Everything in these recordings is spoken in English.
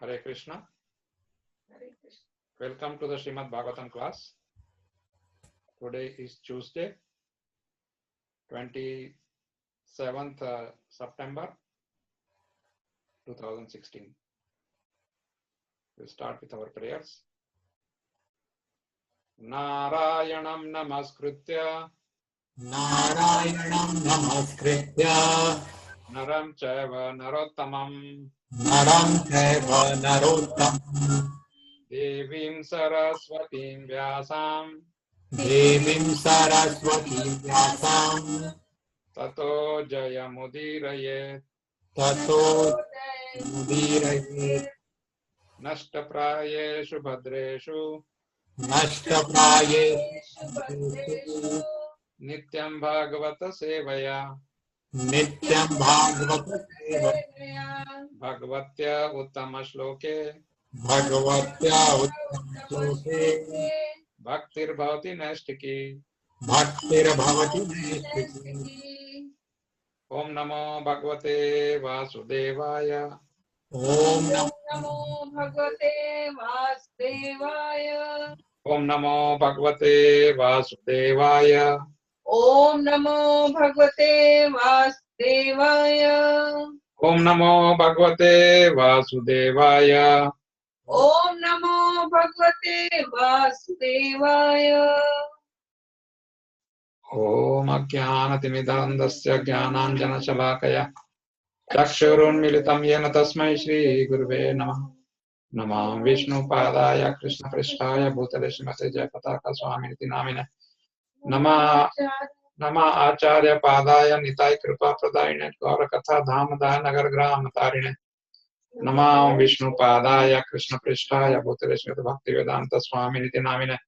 Hare Krishna. Welcome to the Srimad Bhagavatam class. Today is Tuesday, 27th September 2016. We'll start with our prayers. Narayanam namaskritya Naram Chaiva Narottamam Devim Saraswatim Vyasam Tato Jayamudiraye Nashtaprayeshu Bhadreshu Nityam Bhagavata Sevaya Bhagavatya Uttama Shloke Bhaktir Bhavati Nashtiki Om Namo Bhagavate Vasudevaya Om Namo Bhagavate Vasudevaya. Om Namo Bhagavate Vasudevaya Om Namo Bhagavate Vasudevaya. Om Namo Bhagavate Vasudevaya Om Namo Bhagavate Vasudevaya. Om Ajnanatimidandasya Jnananjana Shalakaya Chakshurunmilitam Yena Tasmai Shri Guruve Namah Namam Vishnu Padaya Krishna Prishtaya Bhutale Srimate Jayapataka Swaminiti Namine Nama Acharya Padaya Nitai Kripa Pradayine Gaura Katha Dhamadaya Nagar Gram Tarine Namam Vishnu Padaya Krishna Prishtaya Bhutale Srimate Bhakti Vedanta Swaminiti Namine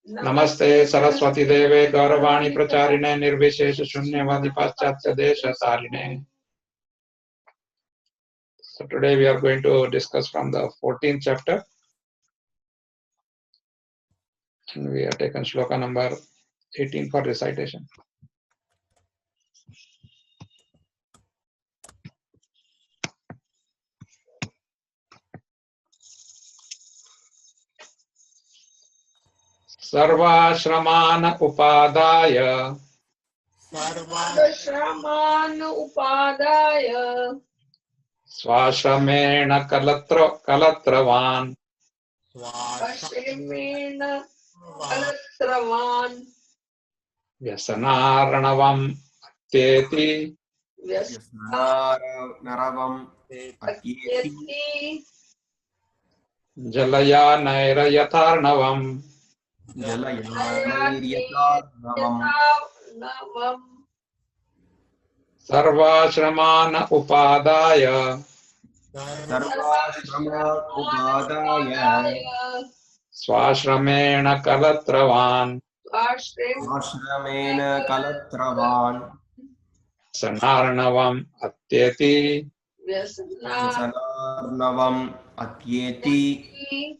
Namaste Saraswati Deve Gauravani Pracharine Nirvishesha Shunyavadi Paschatya Desha Sarine. So today we are going to discuss from the 14th chapter. And we have taken shloka number 18 for recitation. Sarvashramana upadaya Swashramena kalatravan Vyasanaranavam Teti Jalaya Naira Yatarnavam Sarvashramana upadaya Swashramena kalatravan Sanarnavam Atyeti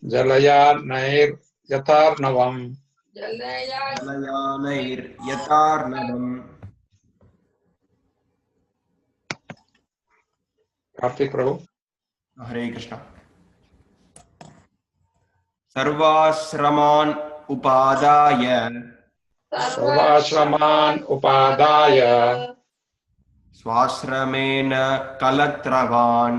Jalaya Nair Yatarnavam. Karthik Prabhu. Hare Krishna. Sarvashraman upadaya Swashramena kalatravan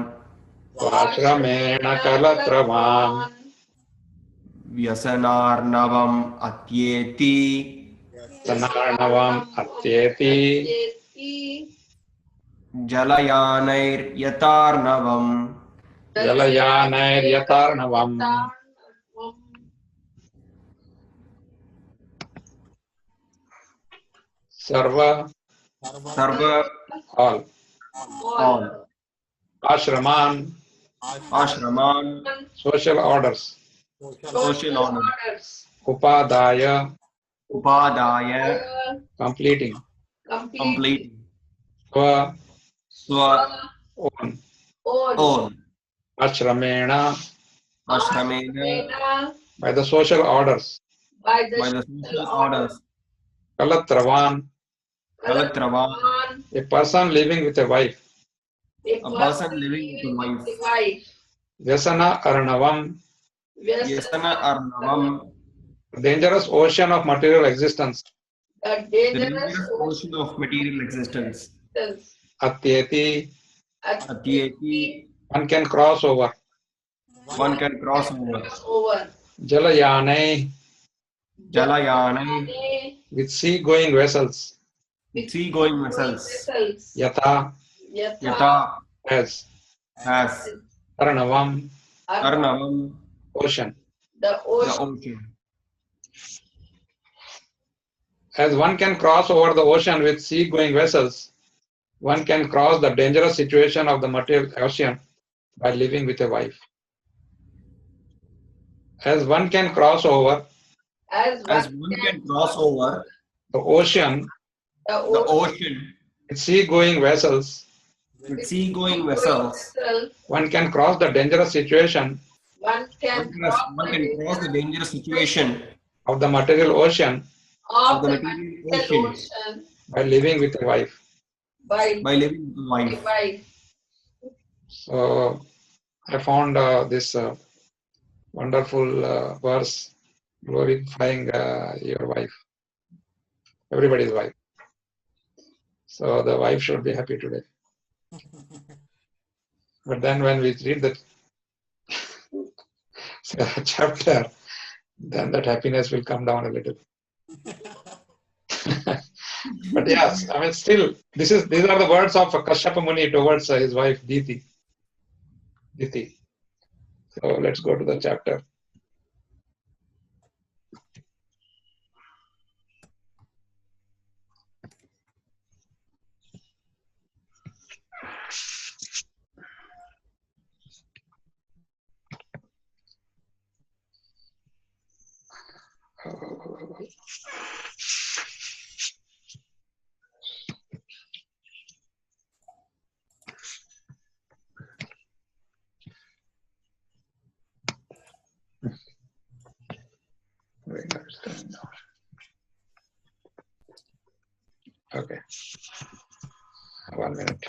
Vyasanarnavam atyeti Jalayanair yatarnavam Sarva all Ashraman social orders Upadaya completing Own Ashramena by the social orders Kalatravan a person living with a wife Vyasana Arnavam, Yasana Arnavam, dangerous ocean of material existence. The the dangerous dangerous ocean of material existence. Atyeti, Atyeti, one can cross over. one can cross over. over. Jalayane, Jalayanai, with sea-going vessels. sea-going vessels. Yatha, Yata, as. as. Arnavam, Arnavam, ocean. The the ocean. ocean. As one can cross over the ocean with sea-going vessels, one can cross the dangerous situation of the material ocean by living with a wife. As one can cross over As one can cross over the ocean the ocean with sea-going vessels, with sea-going vessels, one can cross the dangerous situation one can one can cross the dangerous situation of the material ocean of the the material material ocean ocean by living with a wife. by living with a wife. So I found this wonderful verse glorifying your wife, everybody's wife. So the wife should be happy today. But then when we read the chapter, then that happiness will come down a little. But yes, I mean, still, these are the words of Kashyapa Muni towards his wife Diti. So let's go to the chapter. Okay. 1 minute.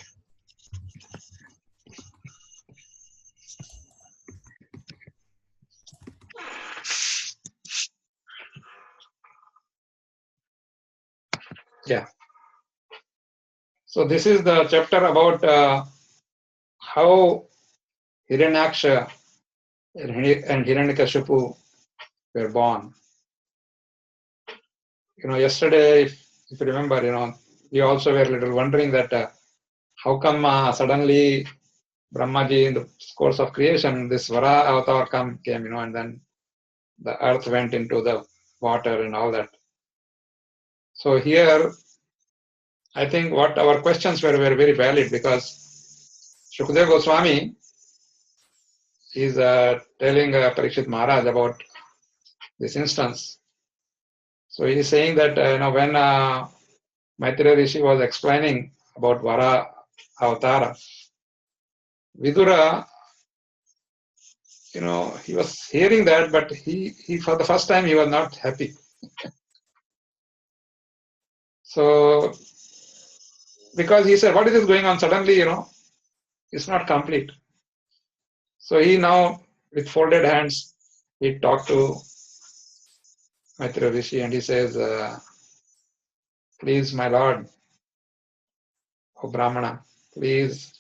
Yeah. So this is the chapter about how Hiranyaksha and Hiranyakashipu were born. Yesterday, if you remember, we also were a little wondering that how come suddenly Brahmaji, in the course of creation, this Vara avatar came, and then the earth went into the water and all that. So here, I think what our questions were very valid, because Shukadeva Goswami is telling Parikshit Maharaj about this instance. So he is saying that when Maitreya Rishi was explaining about Vara Avatara, Vidura, he was hearing that, but he for the first time he was not happy. So because he said, what is this going on? Suddenly, it's not complete. So he now, with folded hands, he talked to Maitreya Rishi and he says, please, my lord, O Brahmana, please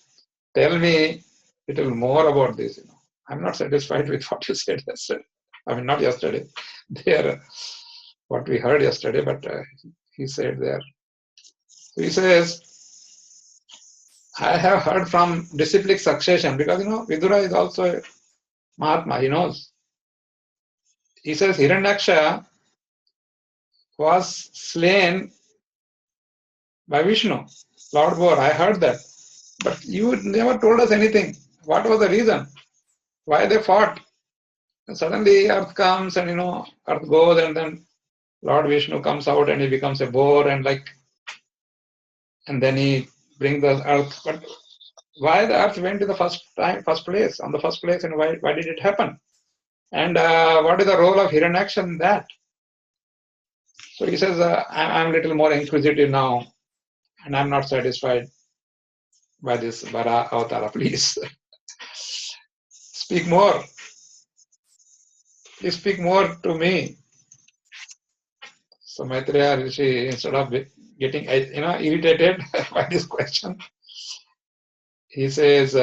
tell me a little more about this. I'm not satisfied with what you said yesterday. I mean, not yesterday. There, what we heard yesterday, but he said there. So he says, I have heard from disciplic succession, because Vidura is also a Mahatma, he knows. He says Hiranyaksha was slain by Vishnu, Lord Boar. I heard that. But you never told us anything. What was the reason? Why they fought? And suddenly earth comes and earth goes, and then Lord Vishnu comes out and he becomes a boar and then he brings the earth. But why the earth went to the first place, and why did it happen? And what is the role of Hiranyaksha in that? So he says, I'm a little more inquisitive now, and I'm not satisfied by this Vara Avatara. Please speak more. Please speak more to me. So Maitreya Rishi, instead of getting irritated by this question, he says,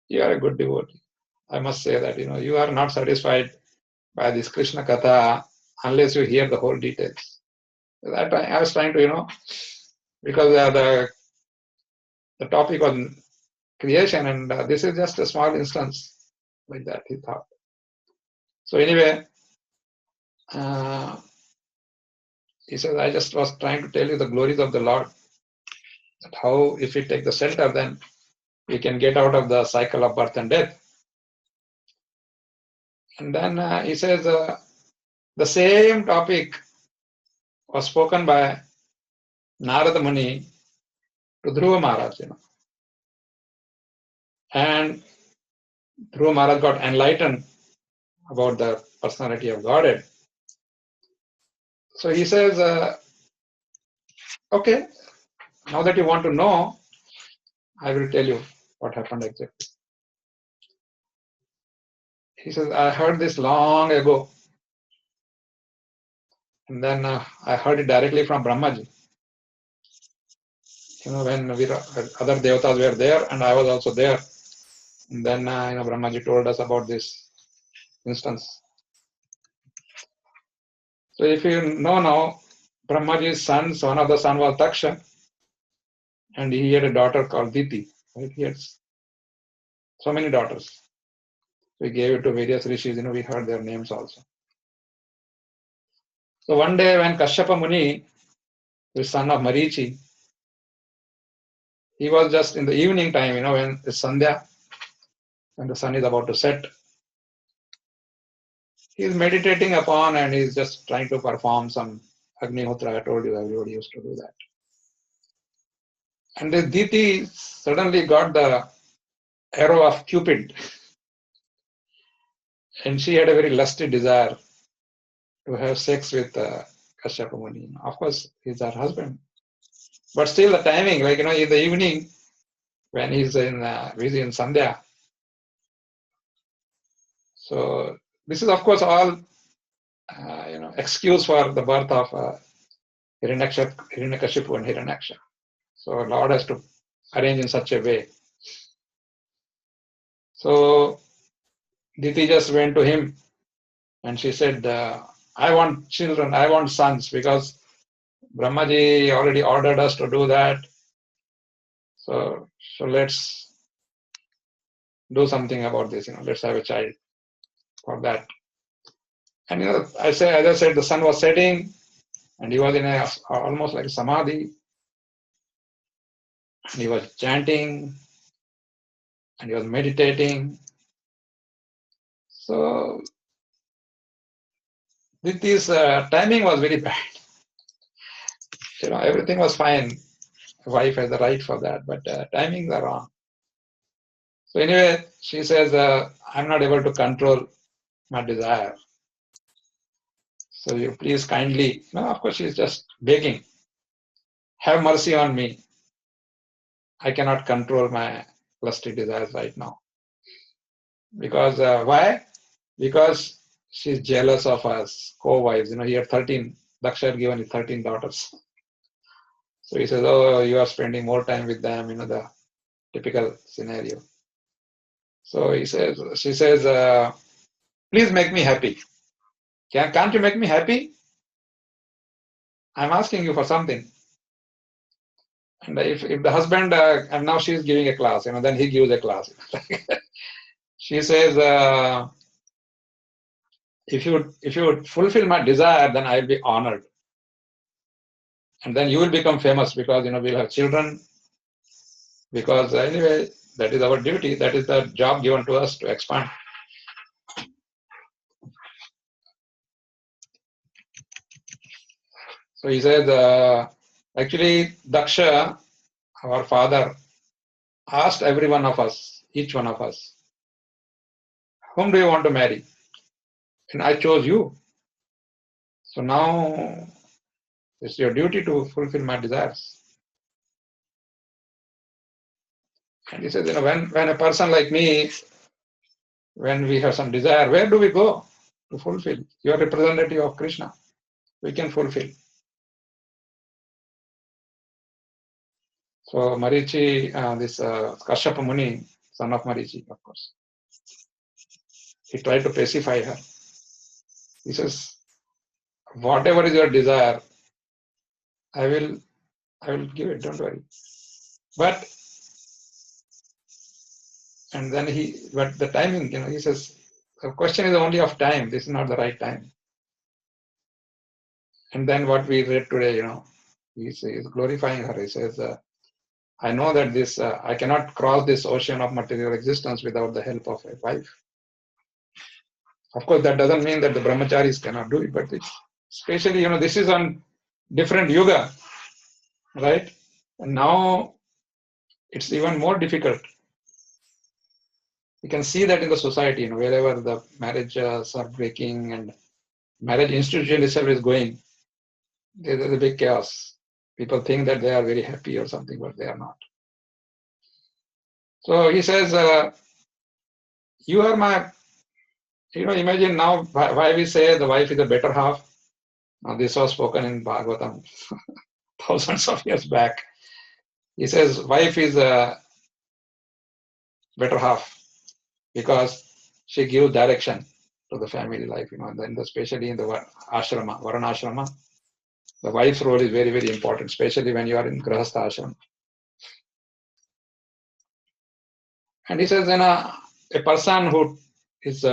you are a good devotee. I must say that you are not satisfied by this Krishna Katha unless you hear the whole details. That I was trying to, because the topic was creation, and this is just a small instance like that, he thought. So anyway, he says, I just was trying to tell you the glories of the Lord, that how if we take the shelter, then we can get out of the cycle of birth and death. And then he says, the same topic was spoken by Narada Muni to Dhruva Maharaj, And Dhruva Maharaj got enlightened about the personality of Godhead. So he says, okay, now that you want to know, I will tell you what happened exactly. He says, I heard this long ago. And then I heard it directly from Brahmaji. When other devatas were there and I was also there. And then Brahmaji told us about this instance. So if you know now, Brahmaji's sons, one of the son was Taksha, and he had a daughter called Diti. Right? He had so many daughters. We gave it to various rishis, we heard their names also. So one day when Kashyapa Muni, the son of Marichi, he was just in the evening time, when it's Sandhya, when the sun is about to set, he is meditating upon and he is just trying to perform some Agnihotra. I told you, everybody used to do that. And this Diti suddenly got the arrow of Cupid. And she had a very lusty desire to have sex with Kashyapa Muni. Of course, he's her husband. But still the timing, in the evening, when he's busy in Sandhya. So this is, of course, all excuse for the birth of Hiranyakashipu and Hiranyaksha. So Lord has to arrange in such a way. So Diti just went to him and she said, I want children, I want sons, because Brahmaji already ordered us to do that. So let's do something about this, let's have a child for that. And as I said, the sun was setting and he was in almost like a samadhi. And he was chanting and he was meditating. So Diti's timing was very bad. Everything was fine. Wife has the right for that, but timings are wrong. So anyway, she says, I'm not able to control my desire. So you please kindly, of course she's just begging, have mercy on me. I cannot control my lusty desires right now. Because why? Because she's jealous of us co-wives. He had 13, Daksha had given 13 daughters. So he says, oh, you are spending more time with them, the typical scenario. So she says, please make me happy. Can't you make me happy? I'm asking you for something. And if the husband, and now she's giving a class, then he gives a class. She says, if you would fulfill my desire, then I'll be honored. And then you will become famous because, we'll have children. Because anyway, that is our duty. That is the job given to us to expand. So he says, actually, Daksha, our father, asked every one of us, each one of us, whom do you want to marry? And I chose you. So now it's your duty to fulfill my desires. And he says, when a person like me when we have some desire, where do we go to fulfill? You are representative of Krishna. We can fulfill. So Marichi, this Kashyapa Muni, son of Marichi, of course, he tried to pacify her. He says, whatever is your desire, I will give it, don't worry. But the timing, he says, the question is only of time. This is not the right time. And then what we read today, he's glorifying her. He says, I know that I cannot cross this ocean of material existence without the help of a wife. Of course, that doesn't mean that the brahmacharis cannot do it, but especially, this is on different yuga, right? And now it's even more difficult. You can see that in the society, wherever the marriages are breaking and marriage institution itself is going, there's a big chaos. People think that they are very happy or something, but they are not. So he says, you are my, imagine now why we say the wife is a better half. Now this was spoken in Bhagavatam thousands of years back. He says wife is a better half because she gives direction to the family life, and then especially in the ashrama, Varanashrama, the wife's role is very, very important, especially when you are in Grahastha ashram. And he says, a person who is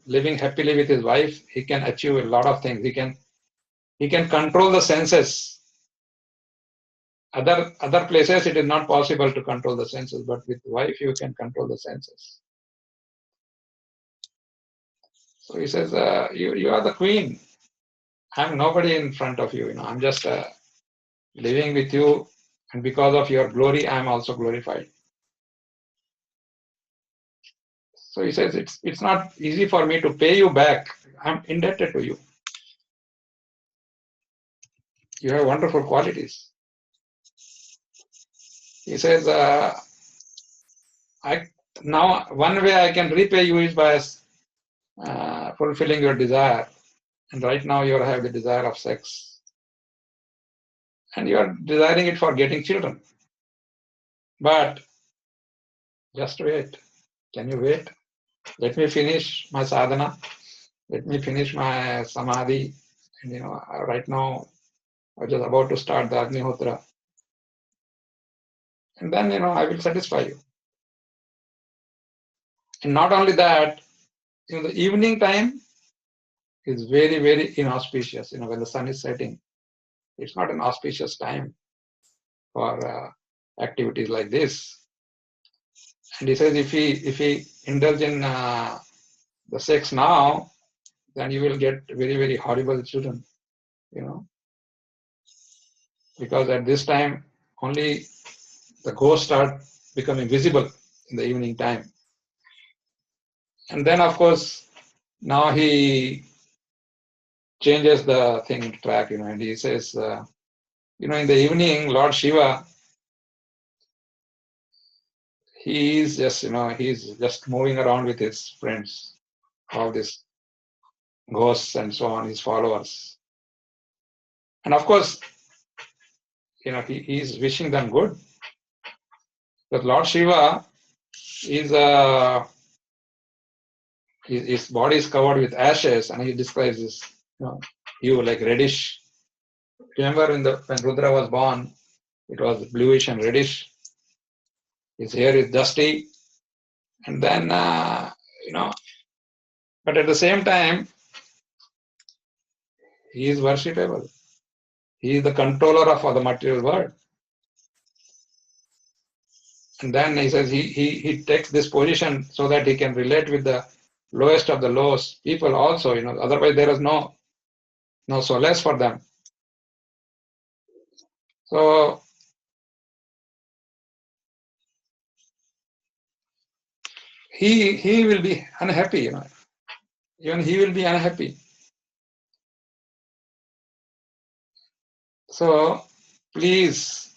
living happily with his wife, he can achieve a lot of things. He can control the senses. Other places it is not possible to control the senses, but with wife you can control the senses. So he says, you are the queen. I'm nobody in front of you. I'm just living with you, and because of your glory, I'm also glorified. So he says, it's not easy for me to pay you back. I'm indebted to you. You have wonderful qualities. He says, now one way I can repay you is by fulfilling your desire. And right now you have the desire of sex. And you are desiring it for getting children. But just wait. Can you wait? Let me finish my sadhana. Let me finish my samadhi. And right now I'm just about to start the Agnihotra. And then I will satisfy you. And not only that, the evening time is very, very inauspicious. When the sun is setting, it's not an auspicious time for activities like this. And he says, if he indulge in the sex now, then you will get very, very horrible children. Because at this time only the ghosts start becoming visible in the evening time. And then, of course, now he changes the thing track, and he says, in the evening, Lord Shiva, he's just moving around with his friends, all these ghosts and so on, his followers. And of course, he's wishing them good. But Lord Shiva is his body is covered with ashes, and he describes this, hue like reddish. Remember when Rudra was born, it was bluish and reddish. His hair is dusty, and then but at the same time, he is worshipable. He is the controller of the material world. And then he says he takes this position so that he can relate with the lowest of the lowest people also, otherwise there is no solace for them. So he will be unhappy, even he will be unhappy. So please,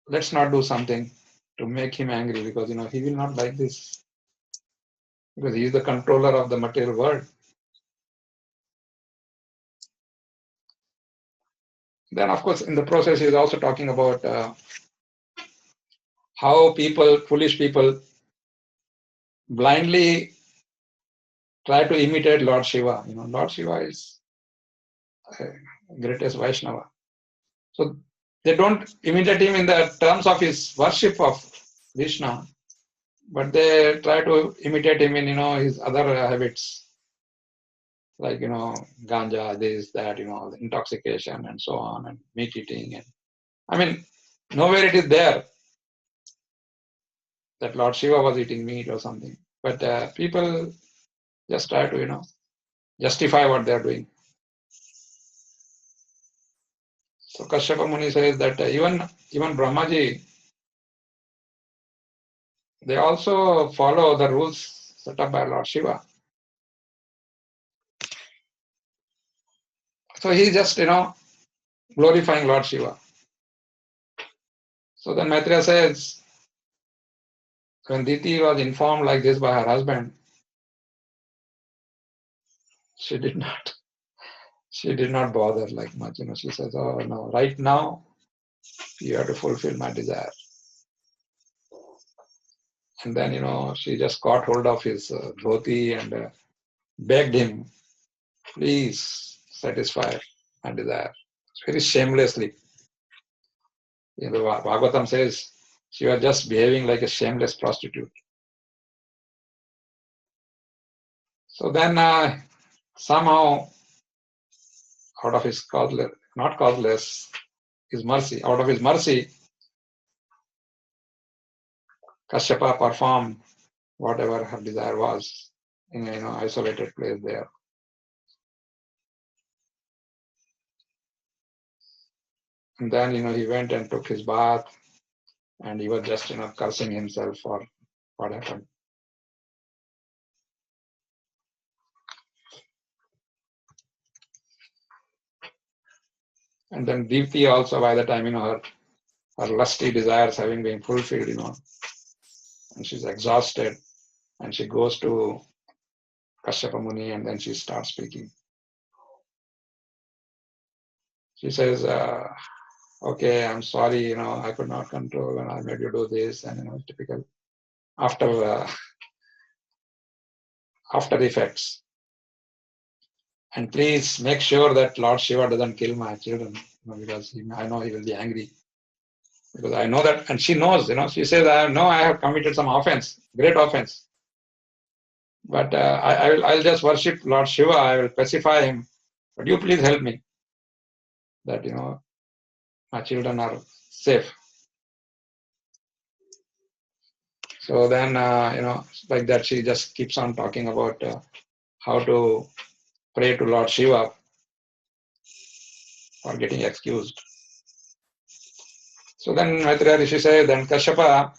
let's not do something to make him angry, because he will not like this. because he is the controller of the material world. Then, of course, in the process, he is also talking about how people, foolish people, blindly try to imitate Lord Shiva. Lord Shiva is greatest Vaishnava. So they don't imitate him in the terms of his worship of Vishnu, but they try to imitate him in his other habits, like ganja, this, that, the intoxication and so on, and meat eating, and I mean, nowhere it is there that Lord Shiva was eating meat or something, but people just try to justify what they are doing. So Kashyapa Muni says that even Brahmaji, they also follow the rules set up by Lord Shiva. So he's just glorifying Lord Shiva. So then Maitreya says, when Diti was informed like this by her husband, she did not bother like much. She says, oh no, right now you have to fulfill my desire. And then she just caught hold of his dhoti and begged him, please satisfy my desire. Very shamelessly. The Bhagavatam says she was just behaving like a shameless prostitute. So then somehow, out of his his mercy, out of his mercy, Kashyapa performed whatever her desire was in an isolated place there. And then he went and took his bath, and he was just cursing himself for what happened. And then Diti also, by the time her lusty desires having been fulfilled, and she's exhausted, and she goes to Kashyapa Muni, and then she starts speaking. She says, okay, I'm sorry, I could not control and I made you do this, and typical after effects. And please make sure that Lord Shiva doesn't kill my children, because I know he will be angry. Because I know that, and she knows, she says, I know I have committed some offense, great offense. But I'll just worship Lord Shiva, I will pacify him. But you please help me that, my children are safe. So then, like that, she just keeps on talking about how to pray to Lord Shiva for getting excused. So then Maitreya Rishi says, then Kashyapa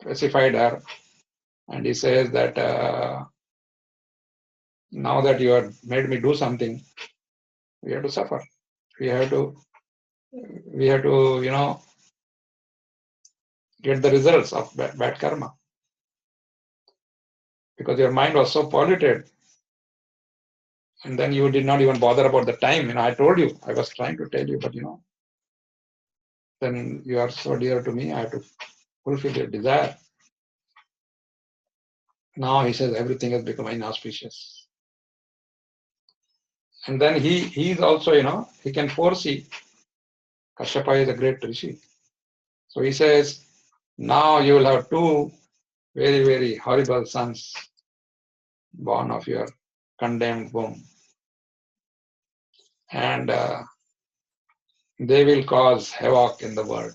pacified her, and he says that now that you have made me do something, we have to suffer. We have to get the results of bad karma. Because your mind was so polluted, and then you did not even bother about the time. I told you, I was trying to tell you, but then you are so dear to me, I have to fulfill your desire. Now he says everything has become inauspicious. And then he is also, he can foresee. Kashyapa is a great rishi. So he says, now you will have two very, very horrible sons born of your condemned womb. And they will cause havoc in the world.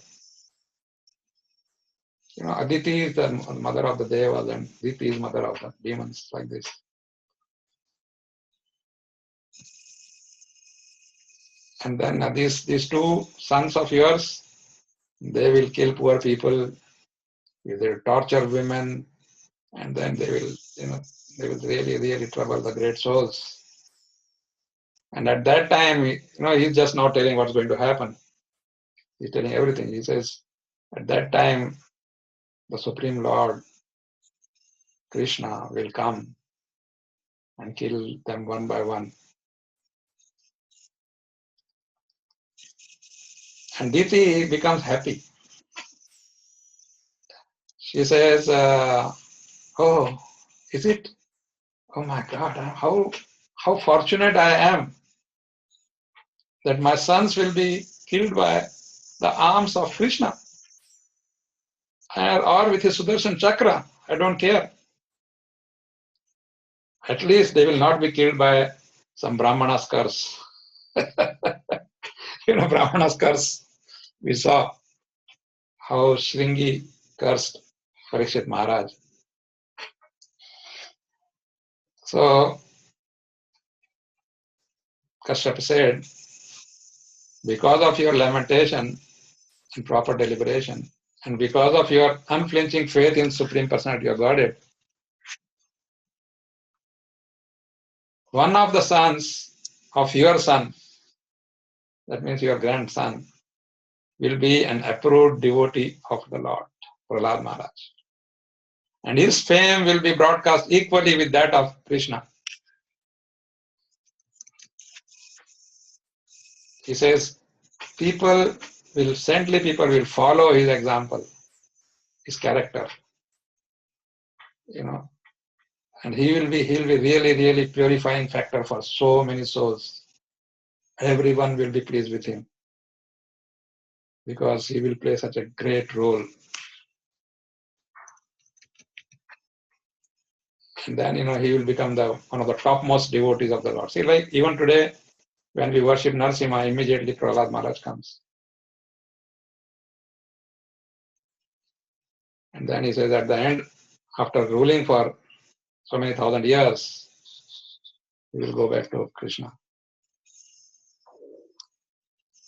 Aditi is the mother of the Devas, and Diti is mother of the demons, like this. And then these two sons of yours, they will kill poor people, they will torture women, and then they will really, really trouble the great souls. And at that time, he's just not telling what's going to happen. He's telling everything. He says, at that time, the Supreme Lord, Krishna, will come and kill them one by one. And Diti becomes happy. She says, oh, is it? Oh my God, how fortunate I am that my sons will be killed by the arms of Krishna or with his Sudarshan Chakra. I don't care. At least they will not be killed by some Brahmana's curse. Brahmana's curse. We saw how Shringi cursed Parikshit Maharaj. So Kashyapa said, because of your lamentation and proper deliberation, and because of your unflinching faith in Supreme Personality of Godhead, one of the sons of your son, that means your grandson, will be an approved devotee of the Lord, Prahlad Maharaj. And his fame will be broadcast equally with that of Krishna. He says, saintly people will follow his example, his character, and he'll be really, really purifying factor for so many souls. Everyone will be pleased with him because he will play such a great role. And then, he will become one of the topmost devotees of the Lord. See, like even today, when we worship Narasimha, immediately Prahlad Maharaj comes. And then he says at the end, after ruling for so many thousand years, he will go back to Krishna.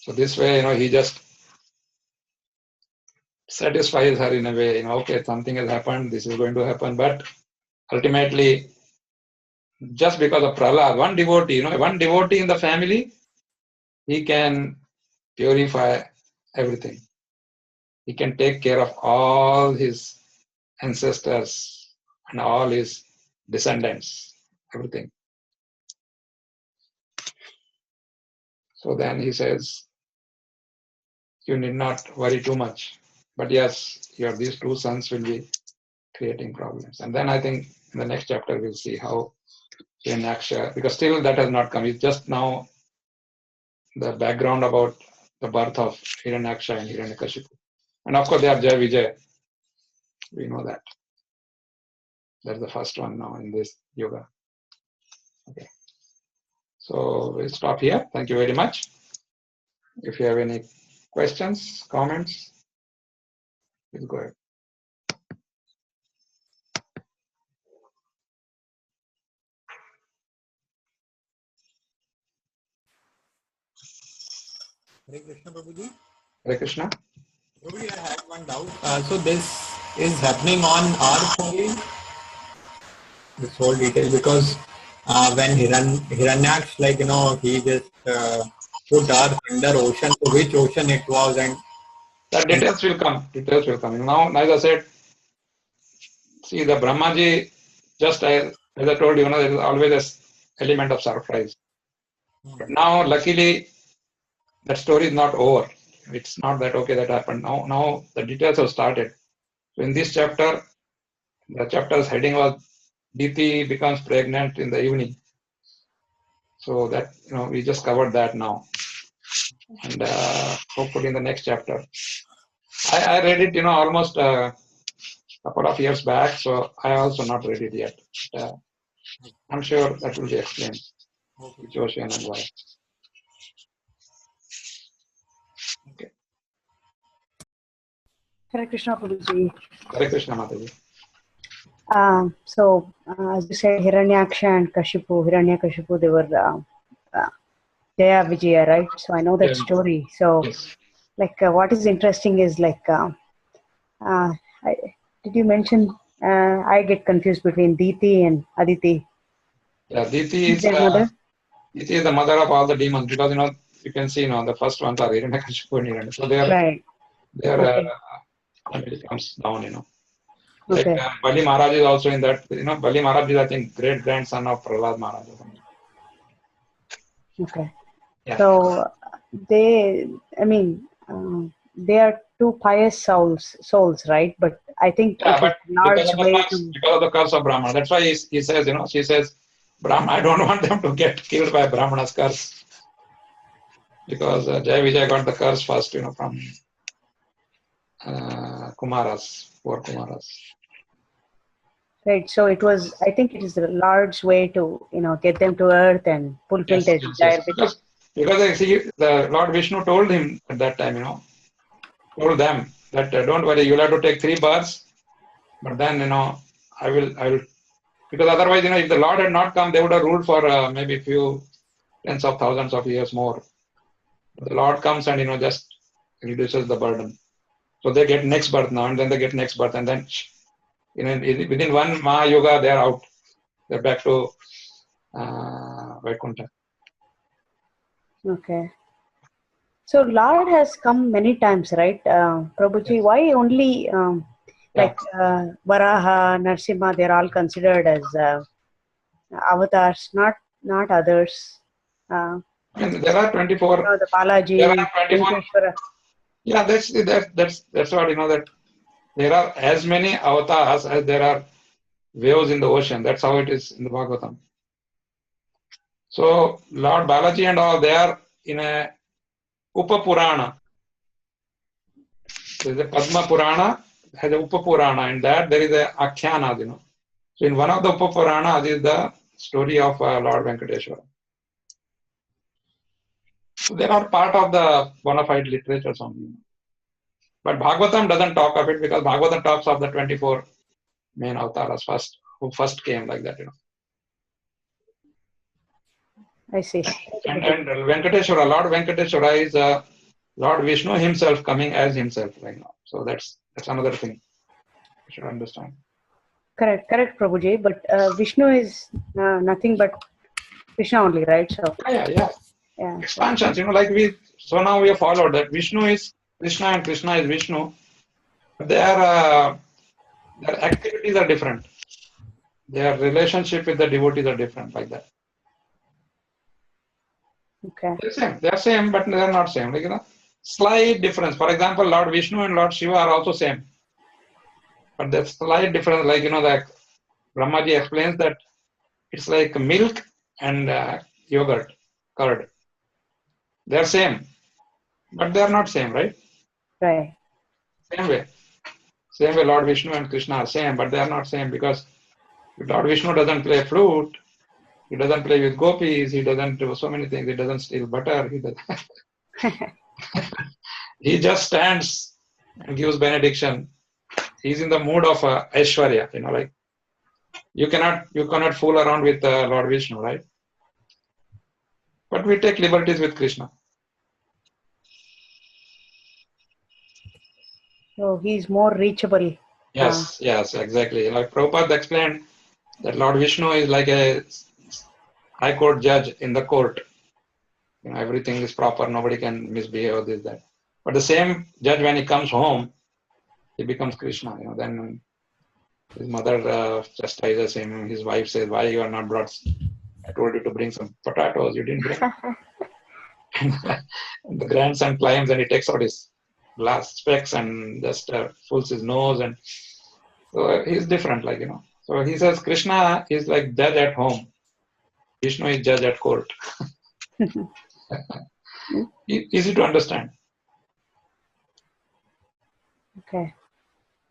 So this way, he just satisfies her in a way, okay, something has happened, this is going to happen, but ultimately, just because of Prahlad, one devotee in the family, he can purify everything. He can take care of all his ancestors and all his descendants, everything. So then he says, you need not worry too much. But yes, these two sons will be creating problems. And then I think in the next chapter we'll see how Hiranyaksha, because still that has not come. It's just now the background about the birth of Hiranyaksha and Hiranyakashipu. And of course they are Jai Vijay. We know that. That's the first one now in this yoga. Okay. So we'll stop here. Thank you very much. If you have any questions, comments, please go ahead. Hare Krishna, Prabhuji. Hare Krishna. Prabhuji, I had one doubt. So this is happening on Earth only, this whole detail, because when Hiranyaksha, he just put Earth under ocean, so which ocean it was, and The details will come. Now, as I said, see the Brahmaji, just as I told you, there is always this element of surprise. But now, luckily, that story is not over. It's not that, okay, that happened. Now the details have started. So in this chapter, the chapter's heading was Diti becomes pregnant in the evening. So that, we just covered that now. And hopefully in the next chapter. I read it, almost a couple of years back, so I also not read it yet. But, I'm sure that will be explained. Which ocean and why. Okay. Hare Krishna, Prabhuji. Hare Krishna, Mataji. So, as you said, Hiranyaksha and Hiranyakashipu, they were Jaya Vijaya, right? So I know that story. So, Yes. What is interesting is did you mention? I get confused between Diti and Aditi. Yeah, Diti is their mother. Diti is the mother of all the demons because you can see the first ones are Hiranyakashipu and Hiranyakashipu. So they are Right. when it comes down. Like Okay. Bali Maharaj is also in that. Bali Maharaj is, I think, great grandson of Prahlad Maharaj. Okay. Yeah. So they are two pious souls, right? But I think Yeah, it is but a large way to. because of the curse of Brahmana. That's why he says, she says, Brahma, I don't want them to get killed by Brahmana's curse. Because Jai Vijay got the curse first, from Kumaras, poor Kumaras. Right. So it was. I think it is a large way to get them to earth and fulfill their desire. Because the Lord Vishnu told him at that time, told them that don't worry, you'll have to take 3 births, but then I will, because otherwise, if the Lord had not come, they would have ruled for maybe a few tens of thousands of years more. The Lord comes and just reduces the burden. So they get next birth now, and then they get next birth, and then within one Maha Yuga they are out. They're back to Vaikuntha. Okay. So Lord has come many times, right? Prabhuji, Yes. why only Yeah. Varaha, Narsimha, they're all considered as avatars, not others. There are 24. The Balaji, There are 24. Venkateshwara. Yeah, that's what that there are as many avatars as there are waves in the ocean. That's how it is in the Bhagavatam. So Lord Balaji and all, they are in a Upa Purana. There is a Padma Purana, has a Upa Purana, and that there is a Akhyana, So in one of the Upa Puranas is the story of Lord Venkateshwara. So they are part of the bona fide literature only. But Bhagavatam doesn't talk of it because Bhagavatam talks of the 24 main avatars who first came like that, I see. And Venkateshwara, Lord Venkateshwara is Lord Vishnu himself coming as himself right now. So that's another thing you should understand. Correct, Prabhuji. But Vishnu is nothing but Krishna only, right? So Yeah. yeah. Expansions, so now we have followed that Vishnu is Krishna and Krishna is Vishnu. Their activities are different. Their relationship with the devotees are different, like that. Okay. They're same, but they're not same. Slight difference. For example, Lord Vishnu and Lord Shiva are also same. But there's slight difference, like Brahmaji explains that it's like milk and yogurt, curd. They're same, but they're not same, right? Right. Same way, Lord Vishnu and Krishna are same, but they are not same because Lord Vishnu doesn't play flute, he doesn't play with gopis, he doesn't do so many things, he doesn't steal butter, he just stands and gives benediction. He's in the mood of Aishwarya, you cannot fool around with Lord Vishnu, right? But we take liberties with Krishna. So he's more reachable. Yes, exactly. Like Prabhupada explained that Lord Vishnu is like a high court judge in the court. Everything is proper, nobody can misbehave or this, that. But the same judge, when he comes home, he becomes Krishna. Then his mother chastises him. His wife says, "Why you are not brought? I told you to bring some potatoes. You didn't bring." And the grandson climbs and he takes out his glass specs and just fools his nose, and so he's different, So he says Krishna is like judge at home. Vishnu is judge at court. Easy to understand. Okay.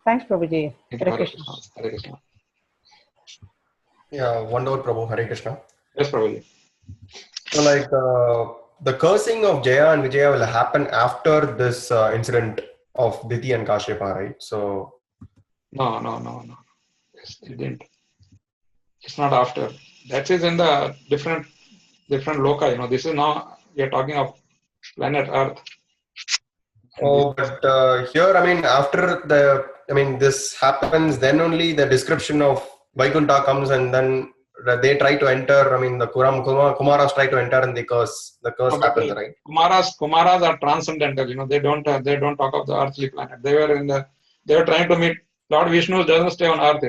Thanks, Prabhuji. Hare Krishna. Yeah, one more Prabhu, Hare Krishna. Yes, Prabhuji. So the cursing of Jaya and Vijaya will happen after this incident of Diti and Kashyapa, right? So No. Yes, it didn't. It's not after. That is in the different loka. This is now we are talking of planet Earth. but here, after this happens, then only the description of Vaikuntha comes, and then they try to enter. The Kumaras try to enter, and the curse happens, right? Kumaras are transcendental. They don't talk of the earthly planet. They were trying to meet Lord Vishnu doesn't stay on earth,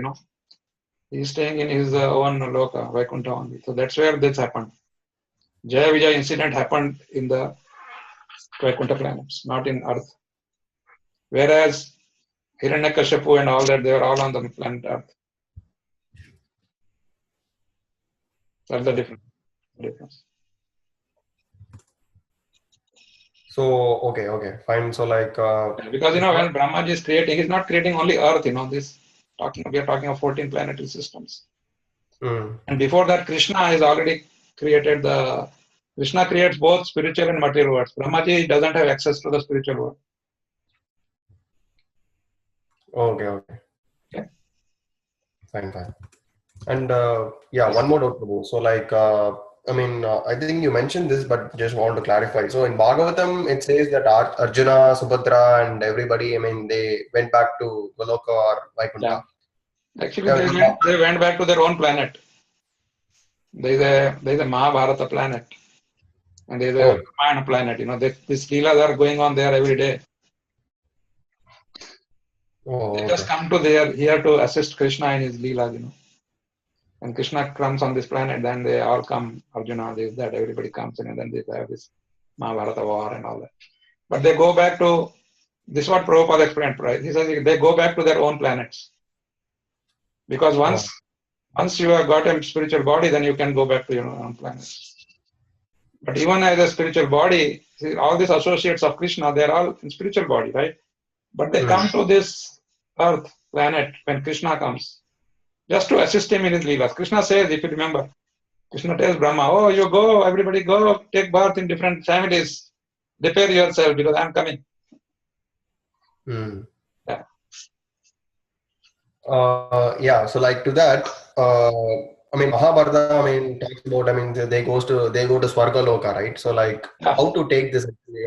He's staying in his own loka, Vaikuntha only. So that's where this happened. Jaya Vijay incident happened in the Vaikuntha planets, not in earth. Whereas Hiranyakashipu and all that, they were all on the planet earth. That's the difference. So okay, fine. So like Because when Brahmaji is creating, he's not creating only earth, we are talking of 14 planetary systems. And before that, Krishna has already created Krishna creates both spiritual and material worlds. Brahmaji doesn't have access to the spiritual world. Okay. Fine. And one more doubt, Prabhu. So like I think you mentioned this, but just want to clarify. So in Bhagavatam, it says that Arjuna, Subhadra, and everybody, they went back to Goloka or Vaikuntha. Yeah. Actually, they went back to their own planet. There's a Mahabharata planet, and there's a Ramayana planet. These leelas are going on there every day. They just come to here to assist Krishna in his leelas. When Krishna comes on this planet, then they all come, Arjuna, this, that, everybody comes in, and then they have this Mahabharata war and all that. But they go back to, this is what Prabhupada explained, right? He says they go back to their own planets. Because once you have got a spiritual body, then you can go back to your own planets. But even as a spiritual body, see, all these associates of Krishna, they're all in spiritual body, right? But they come to this earth planet when Krishna comes, just to assist him in his leelas. Krishna says, if you remember, Krishna tells Brahma, you go, everybody go, take birth in different families, prepare yourself because I'm coming. Yeah. So like to that, Mahabharata, talks about, they go to Swarga Loka, right? So like how to take this actually?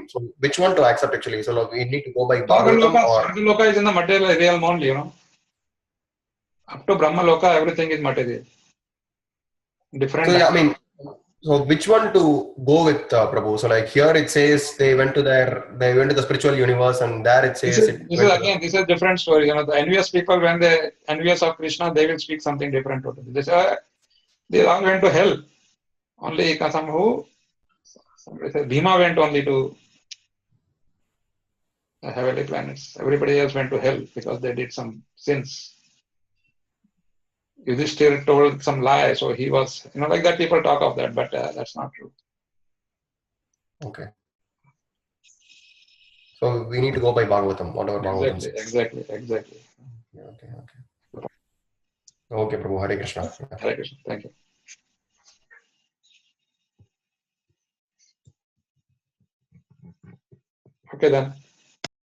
So which one to accept actually? So like, we need to go by Bhagavatam or Swarga Loka is in the material realm only, Up to Brahma Loka, everything is material. Different. So so which one to go with, Prabhu? So like here it says they went to the spiritual universe, and there it says this is a different story. The envious people, when they envious of Krishna, they will speak something different totally. They say they all went to hell. Only somebody said Bhima went only to the heavenly planets. Everybody else went to hell because they did some sins. Yudhishthira told some lie, so he was, like that people talk of that, but that's not true. Okay. So we need to go by Bhagavatam, whatever Bhagavatam says. Exactly. Okay, Prabhu. Hare Krishna. Hare Krishna. Thank you. Okay then.